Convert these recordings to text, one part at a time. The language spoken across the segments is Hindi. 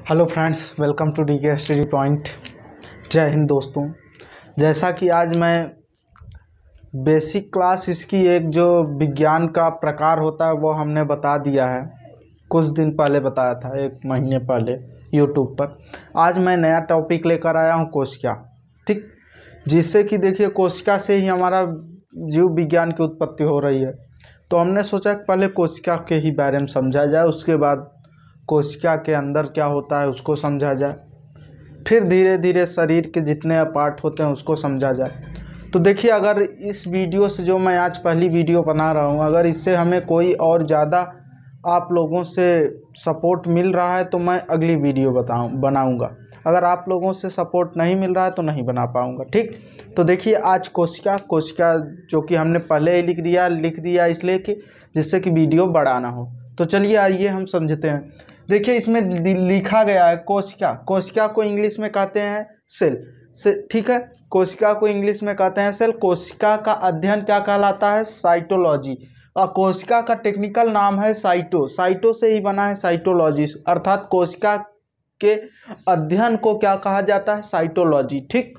Hello friends, welcome to DK study point. जय हिंद दोस्तों। जैसा कि आज मैं बेसिक क्लास इसकी एक जो विज्ञान का प्रकार होता है वो हमने बता दिया है, कुछ दिन पहले बताया था, 1 महीने पहले यूट्यूब पर। आज मैं नया टॉपिक लेकर आया हूँ कोशिका, ठीक, जिससे कि देखिए कोशिका से ही हमारा जीव विज्ञान की उत्पत्ति हो रही है। तो हमने सोचा कि पहले कोशिका के ही बारे में समझा जाए, उसके बाद कोशिका के अंदर क्या होता है उसको समझा जाए, फिर धीरे धीरे शरीर के जितने पार्ट होते हैं उसको समझा जाए। तो देखिए, अगर इस वीडियो से जो मैं आज पहली वीडियो बना रहा हूँ, अगर इससे हमें कोई और ज़्यादा आप लोगों से सपोर्ट मिल रहा है तो मैं अगली वीडियो बनाऊँगा। अगर आप लोगों से सपोर्ट नहीं मिल रहा है तो नहीं बना पाऊँगा, ठीक। तो देखिए, आज कोशिका जो कि हमने पहले ही लिख दिया इसलिए कि जिससे कि वीडियो बड़ा ना हो। तो चलिए आइए हम समझते हैं। देखिए, इसमें लिखा गया है कोशिका को इंग्लिश में कहते हैं सेल से, ठीक है। कोशिका को इंग्लिश में कहते हैं सेल। कोशिका का अध्ययन क्या कहलाता है? साइटोलॉजी। और कोशिका का टेक्निकल नाम है साइटो से ही बना है साइटोलॉजी, अर्थात कोशिका के अध्ययन को क्या कहा जाता है? साइटोलॉजी, ठीक।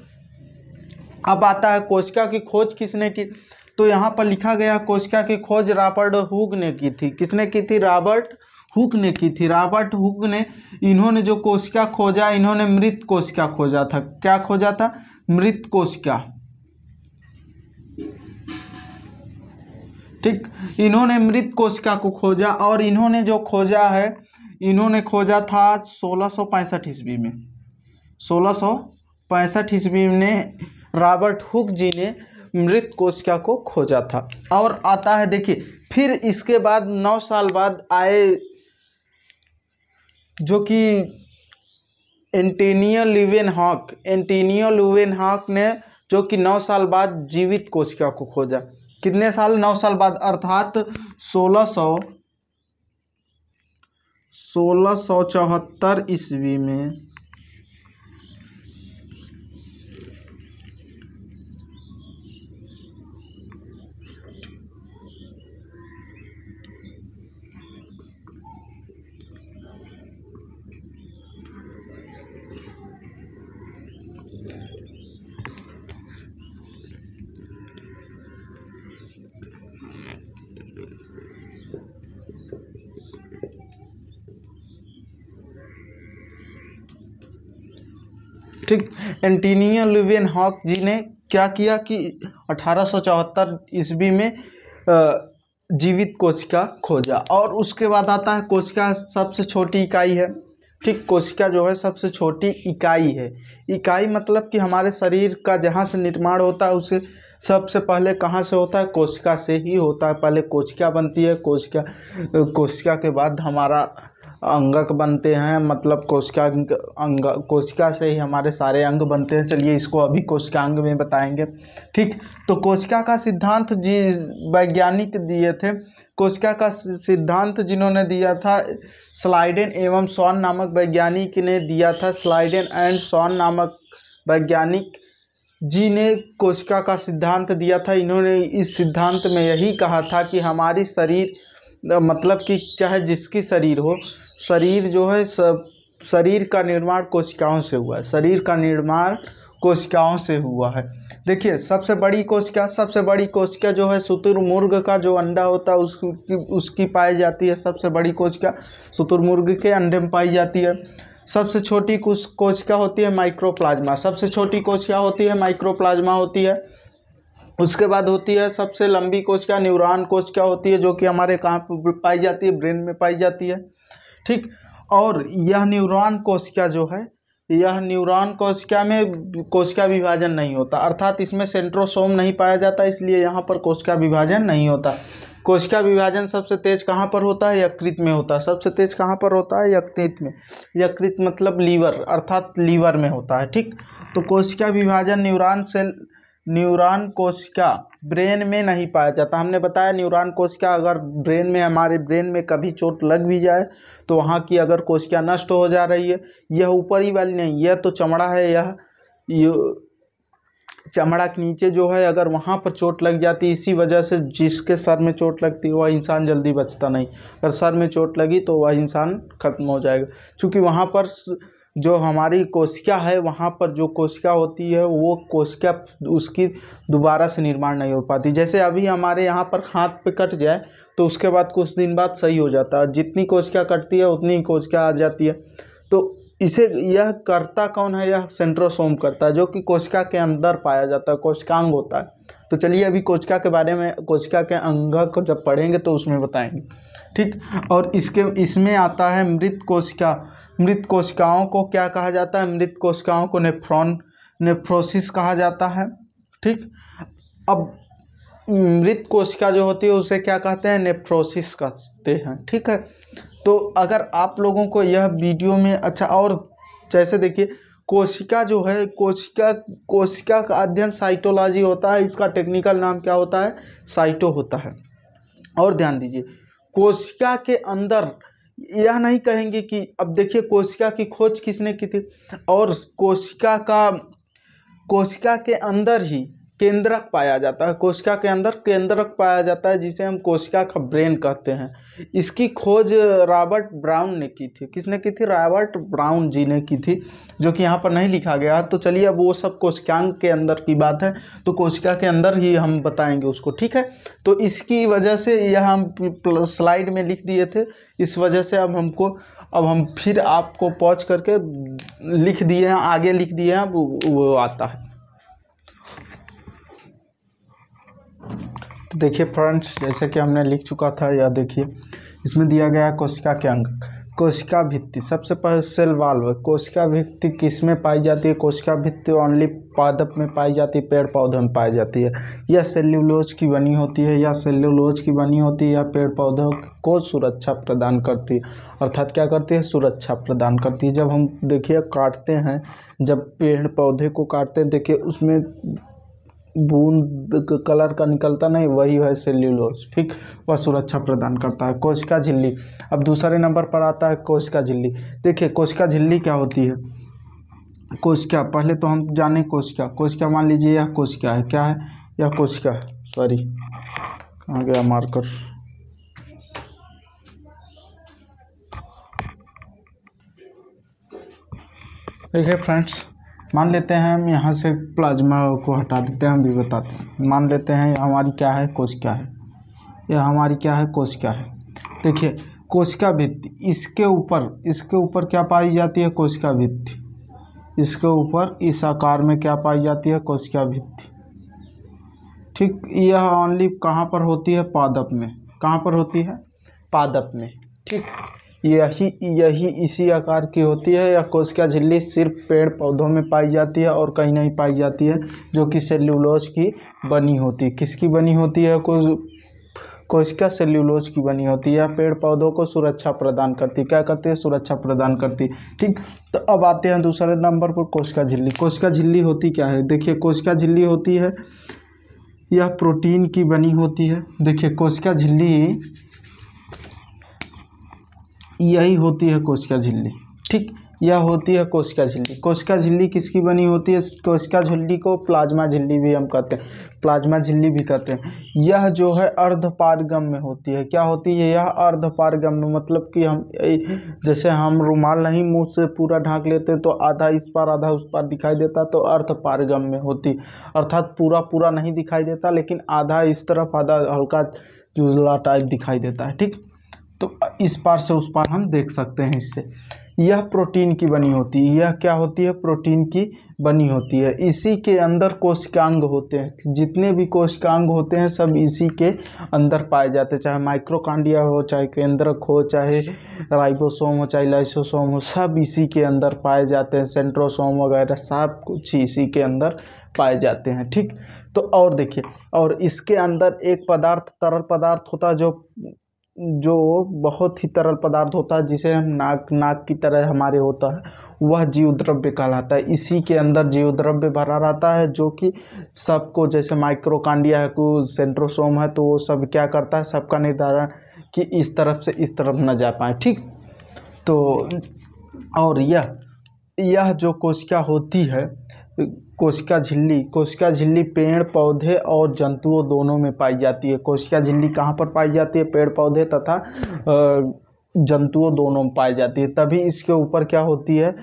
अब आता है कोशिका की खोज किसने की? तो यहाँ पर लिखा गया कोशिका की खोज रॉबर्ट हुक ने की थी। किसने की थी? रॉबर्ट हुक ने की थी। रॉबर्ट हुक ने, इन्होंने जो कोशिका खोजा, इन्होंने मृत कोशिका खोजा था। क्या खोजा था? मृत कोशिका, ठीक। इन्होंने मृत कोशिका को खोजा और इन्होंने जो खोजा है, इन्होंने खोजा था 1665 ईस्वी में। 1665 ईस्वी में रॉबर्ट हुक जी ने मृत कोशिका को खोजा था। और आता है, देखिए, फिर इसके बाद 9 साल बाद आए जो कि एंटोनियो ल्यूवेनहॉक ने, जो कि 9 साल बाद जीवित कोशिका को खोजा। कितने साल? 9 साल बाद, अर्थात 1674 ईस्वी में। ठीक, एंटोनियो ल्यूवेनहॉक जी ने क्या किया कि 1874 ईस्वी में जीवित कोशिका खोजा। और उसके बाद आता है कोशिका सबसे छोटी इकाई है, ठीक। कोशिका जो है सबसे छोटी इकाई है। इकाई मतलब कि हमारे शरीर का जहाँ से निर्माण होता है उसे सबसे पहले कहाँ से होता है? कोशिका से ही होता है। पहले कोशिका बनती है, कोशिका के बाद हमारा अंगक बनते हैं, मतलब कोशिका से ही हमारे सारे अंग बनते हैं। चलिए इसको अभी कोशिकांग में बताएंगे, ठीक। तो कोशिका का सिद्धांत जी वैज्ञानिक दिए थे। कोशिका का सिद्धांत जिन्होंने दिया था, स्लाइडेन एवं सॉन नामक वैज्ञानिक ने दिया था। स्लाइडेन एंड सॉन नामक वैज्ञानिक जी ने कोशिका का सिद्धांत दिया था। इन्होंने इस सिद्धांत में यही कहा था कि हमारी शरीर, मतलब कि चाहे जिसकी शरीर हो, शरीर जो है शरीर का निर्माण कोशिकाओं से हुआ है। शरीर का निर्माण कोशिकाओं से हुआ है। देखिए, सबसे बड़ी कोशिका जो है शुतुरमुर्ग का जो अंडा होता है उसकी पाई जाती है। सबसे बड़ी कोशिका शुतुरमुर्ग के अंडे में पाई जाती है। सबसे छोटी कोशिका होती है माइक्रोप्लाज्मा। सबसे छोटी कोशिका होती है माइक्रोप्लाज्मा होती है। उसके बाद होती है सबसे लंबी कोशिका न्यूरॉन कोशिका होती है, जो कि हमारे कहाँ पर पाई जाती है? ब्रेन में पाई जाती है, ठीक। और यह न्यूरॉन कोशिका जो है, यह न्यूरॉन कोशिका में कोशिका विभाजन नहीं होता, अर्थात इसमें सेंट्रोसोम नहीं पाया जाता, इसलिए यहाँ पर कोशिका विभाजन नहीं होता। कोशिका विभाजन सबसे तेज कहाँ पर होता है? यकृत में होता है। सबसे तेज कहाँ पर होता है? यकृत में। यकृत मतलब लीवर, अर्थात लीवर में होता है, ठीक। तो कोशिका विभाजन न्यूरॉन कोशिका ब्रेन में नहीं पाया जाता। हमने बताया न्यूरॉन कोशिका अगर हमारे ब्रेन में कभी चोट लग भी जाए तो वहाँ की अगर कोशिका नष्ट हो जा रही है, यह ऊपरी वाली नहीं, यह तो चमड़ा है, यह चमड़ा के नीचे जो है अगर वहाँ पर चोट लग जाती, इसी वजह से जिसके सर में चोट लगती है वह इंसान जल्दी बचता नहीं। अगर सर में चोट लगी तो वह इंसान ख़त्म हो जाएगा, क्योंकि वहाँ पर जो हमारी कोशिका है, वहाँ पर जो कोशिका होती है वो कोशिका उसकी दोबारा से निर्माण नहीं हो पाती। जैसे अभी हमारे यहाँ पर हाथ पे कट जाए तो उसके बाद कुछ दिन बाद सही हो जाता है, जितनी कोशिका कटती है उतनी ही कोशिका आ जाती है। तो इसे यह करता कौन है? यह सेंट्रोसोम करता है, जो कि कोशिका के अंदर पाया जाता है, कोशिकांग होता है। तो चलिए अभी कोशिका के बारे में, कोशिका के अंग को जब पढ़ेंगे तो उसमें बताएंगे, ठीक। और इसमें आता है मृत कोशिका। मृत कोशिकाओं को क्या कहा जाता है? मृत कोशिकाओं को नेफ्रोसिस कहा जाता है, ठीक। अब मृत कोशिका जो होती है उसे क्या कहते हैं? नेफ्रोसिस कहते हैं, ठीक है। तो अगर आप लोगों को यह वीडियो में अच्छा, और जैसे देखिए कोशिका जो है, कोशिका का अध्ययन साइटोलॉजी होता है, इसका टेक्निकल नाम क्या होता है? साइटो होता है। और ध्यान दीजिए, कोशिका के अंदर यह नहीं कहेंगे कि, अब देखिए कोशिका की खोज किसने की थी, और कोशिका के अंदर ही केंद्रक पाया जाता है, कोशिका के अंदर केंद्रक पाया जाता है, जिसे हम कोशिका का ब्रेन कहते हैं। इसकी खोज रॉबर्ट ब्राउन ने की थी। किसने की थी? रॉबर्ट ब्राउन जी ने की थी, जो कि यहाँ पर नहीं लिखा गया। तो चलिए अब वो सब कोशिकांग के अंदर की बात है, तो कोशिका के अंदर ही हम बताएंगे उसको, ठीक है। तो इसकी वजह से यह हम स्लाइड में लिख दिए थे, इस वजह से अब हम फिर आपको पॉज करके लिख दिए हैं, आगे लिख दिए हैं, वो आता है। तो देखिए फ्रेंड्स, जैसे कि हमने लिख चुका था, या देखिए इसमें दिया गया है कोशिका के अंग। कोशिका भित्ति, सबसे पहले सेल वाल्व। कोशिका भित्ति किस में पाई जाती है? कोशिका भित्ति ओनली पादप में पाई जाती है, पेड़ पौधों में पाई जाती है। यह सेल्यूलोज की बनी होती है, या पेड़ पौधों को सुरक्षा प्रदान करती है। अर्थात क्या करती है? सुरक्षा प्रदान करती है। जब हम देखिए काटते हैं, जब पेड़ पौधे को काटते हैं, देखिए उसमें बूंद कलर का निकलता नहीं, वही है सेल्यूलोज, ठीक। वह सुरक्षा प्रदान करता है। कोशिका झिल्ली, अब दूसरे नंबर पर आता है कोशिका झिल्ली। देखिए कोशिका झिल्ली क्या होती है? कोशिका, पहले तो हम जाने कोशिका मान लीजिए यह कोशिका है, क्या है? यह कोशिका है, सॉरी कहाँ गया मार्कर। देखिए फ्रेंड्स, मान लेते हैं हम यहाँ से प्लाज्मा को हटा देते हैं, हम भी बताते हैं। मान लेते हैं हमारी क्या है? कोशिका है। यह हमारी क्या है? कोशिका है। देखिए कोशिका भित्ति, इसके ऊपर क्या पाई जाती है? कोशिका भित्ति। इसके ऊपर इस आकार में क्या पाई जाती है? कोशिका भित्ति, ठीक। यह ओनली कहाँ पर होती है? पादप में। कहाँ पर होती है? पादप में, ठीक। यही इसी आकार की होती है। यह कोशिका झिल्ली सिर्फ पेड़ पौधों में पाई जाती है और कहीं नहीं पाई जाती है, जो कि सेल्यूलोज की बनी होती है। किसकी बनी होती है? कोशिका सेल्यूलोज की बनी होती है। पेड़ पौधों को सुरक्षा प्रदान करती है। क्या करती है? सुरक्षा प्रदान करती है, ठीक। तो अब आते हैं दूसरे नंबर पर कोशिका झिल्ली। कोशिका झिल्ली होती क्या है? देखिए कोशिका झिल्ली होती है, यह प्रोटीन की बनी होती है। देखिए कोशिका झिल्ली यही होती है कोशिका झिल्ली, ठीक। यह होती है कोशिका झिल्ली। कोशिका झिल्ली किसकी बनी होती है? कोशिका झिल्ली को प्लाज्मा झिल्ली भी हम कहते हैं, प्लाज्मा झिल्ली भी कहते हैं। यह जो है अर्धपारगम में होती है। क्या होती है? यह अर्धपारगम में, मतलब कि हम जैसे हम रुमाल नहीं मुंह से पूरा ढांक लेते हैं तो आधा इस पार आधा उस पार दिखाई देता, तो अर्धपारगम में होती, अर्थात पूरा नहीं दिखाई देता, लेकिन आधा इस तरफ आधा हल्का जुजला टाइप दिखाई देता है, ठीक। तो इस पार से उस पार हम देख सकते हैं इससे। यह प्रोटीन की बनी होती है। यह क्या होती है? प्रोटीन की बनी होती है। इसी के अंदर कोशिकांग होते हैं। जितने भी कोशिकांग होते हैं सब इसी के अंदर पाए जाते हैं, चाहे माइक्रोकांडिया हो, चाहे केंद्रक हो, चाहे राइबोसोम हो, चाहे लाइसोसोम हो, सब इसी के अंदर पाए जाते हैं। सेंट्रोसोम वगैरह सब कुछ इसी के अंदर पाए जाते हैं, ठीक। तो और देखिए, और इसके अंदर एक पदार्थ, तरल पदार्थ होता है, जो बहुत ही तरल पदार्थ होता है, जिसे हम नाक की तरह हमारे होता है, वह जीव द्रव्य कहलाता है। इसी के अंदर जीव द्रव्य भरा रहता है, जो कि सबको, जैसे माइक्रोकांडिया है, को सेंट्रोसोम है, तो वो सब क्या करता है? सबका निर्धारण कि इस तरफ से इस तरफ न जा पाए, ठीक। तो और यह जो कोशिका होती है, कोशिका झिल्ली पेड़ पौधे और जंतुओं दोनों में पाई जाती है। कोशिका झिल्ली कहाँ पर पाई जाती है? पेड़ पौधे तथा जंतुओं दोनों में पाई जाती है। तभी इसके ऊपर क्या होती है?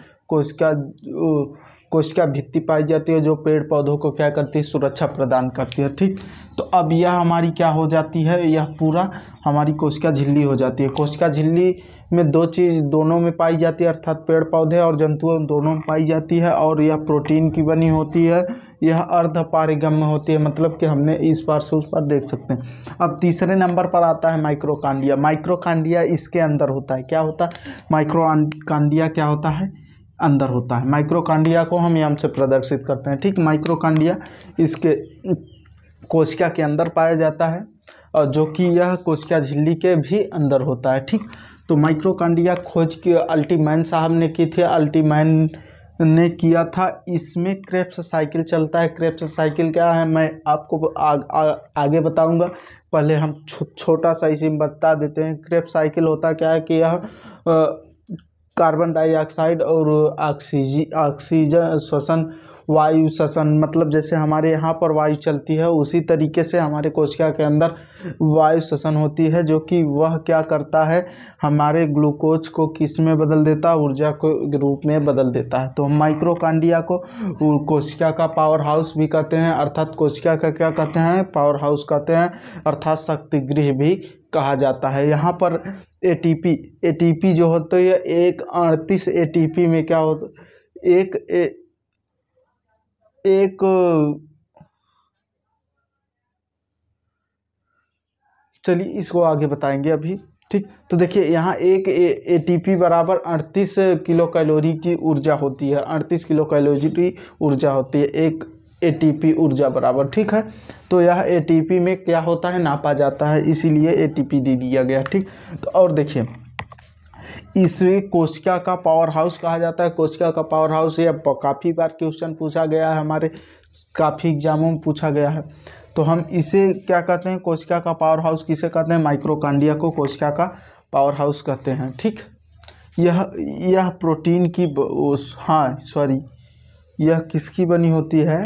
कोशिका भित्ति पाई जाती है, जो पेड़ पौधों को क्या करती है? सुरक्षा प्रदान करती है। ठीक, तो अब यह हमारी क्या हो जाती है? यह पूरा हमारी कोशिका झिल्ली हो जाती है। कोशिका झिल्ली में दो चीज़ दोनों में पाई जाती है, अर्थात पेड़ पौधे और जंतुओं दोनों में पाई जाती है, और यह प्रोटीन की बनी होती है। यह अर्धपारिगम्य होती है, मतलब कि हमने इस पार से उस पार देख सकते हैं। अब तीसरे नंबर पर आता है माइक्रोकांडिया। माइक्रोकांडिया इसके अंदर होता है। क्या होता है? माइक्रोकांडिया क्या होता है? अंदर होता है। माइक्रोकांडिया को हम यहाँ से प्रदर्शित करते हैं। ठीक, माइक्रोकांडिया इसके कोशिका के अंदर पाया जाता है, और जो कि यह कोशिका झिल्ली के भी अंदर होता है। ठीक, तो माइक्रोकांडिया खोज की अल्टीमैन साहब ने की थी। अल्टीमैन ने किया था। इसमें क्रेब्स साइकिल चलता है। क्रेब्स साइकिल क्या है मैं आपको आगे बताऊंगा। पहले हम छोटा सा इसी में बता देते हैं। क्रेब्स साइकिल होता क्या है कि यह कार्बन डाइऑक्साइड और ऑक्सीजन श्वसन, वायु श्वसन, मतलब जैसे हमारे यहाँ पर वायु चलती है उसी तरीके से हमारे कोशिका के अंदर वायु श्वसन होती है, जो कि वह क्या करता है? हमारे ग्लूकोज को किस में बदल देता है? ऊर्जा के रूप में बदल देता है। तो माइक्रोकांडिया को कोशिका का पावर हाउस भी कहते हैं, अर्थात कोशिका का क्या कहते हैं? पावर हाउस कहते हैं, अर्थात शक्ति गृह भी कहा जाता है। यहाँ पर एटीपी जो होती है, एक 38 एटीपी में क्या होता? चलिए इसको आगे बताएंगे अभी। ठीक, तो देखिए यहाँ एक एटीपी बराबर 38 किलो कैलोरी की ऊर्जा होती है। 38 किलो कैलोरी ऊर्जा होती है एक एटीपी ऊर्जा बराबर। ठीक है, तो यह एटीपी में क्या होता है? नापा जाता है, इसीलिए एटीपी दे दिया गया। ठीक, तो और देखिए इसे कोशिका का पावर हाउस कहा जाता है। कोशिका का पावर हाउस, यह काफ़ी बार क्वेश्चन पूछा गया है, हमारे काफ़ी एग्जामों में पूछा गया है। तो हम इसे क्या कहते हैं? कोशिका का पावर हाउस किसे कहते हैं? माइक्रोकांडिया को कोशिका का पावर हाउस कहते हैं। ठीक, यह प्रोटीन की यह किसकी बनी होती है?